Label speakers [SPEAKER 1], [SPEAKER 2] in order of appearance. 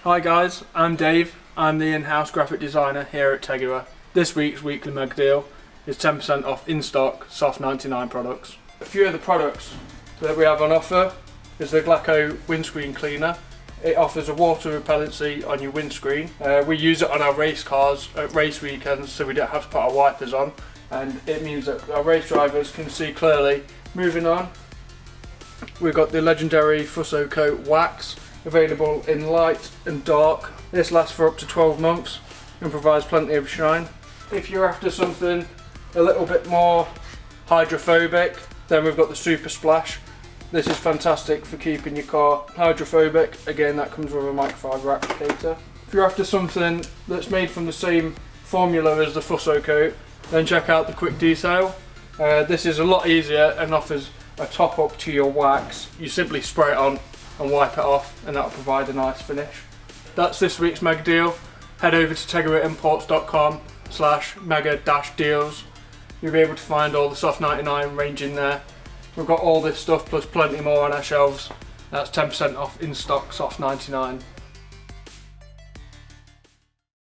[SPEAKER 1] Hi guys, I'm Dave. I'm the in-house graphic designer here at Tegiwa. This week's weekly mug deal is 10% off in-stock SOFT99 products. A few of the products that we have on offer is the Glaxo windscreen cleaner. It offers a water repellency on your windscreen. We use it on our race cars at race weekends so we don't have to put our wipers on, and it means that our race drivers can see clearly. Moving on, we've got the legendary Fuso Coat Wax, available in light and dark. This lasts for up to 12 months and provides plenty of shine. If you're after something a little bit more hydrophobic, then we've got the Super Splash. This is fantastic for keeping your car hydrophobic. Again, that comes with a microfiber applicator. If you're after something that's made from the same formula as the Fuso Coat, then check out the Quick Desale. This is a lot easier and offers a top up to your wax. You simply spray it on and wipe it off, and that'll provide a nice finish. That's this week's mega deal. Head over to tegiwaimports.com/mega-deals. You'll be able to find all the SOFT99 range in there. We've got all this stuff plus plenty more on our shelves. That's 10% off in stock SOFT99.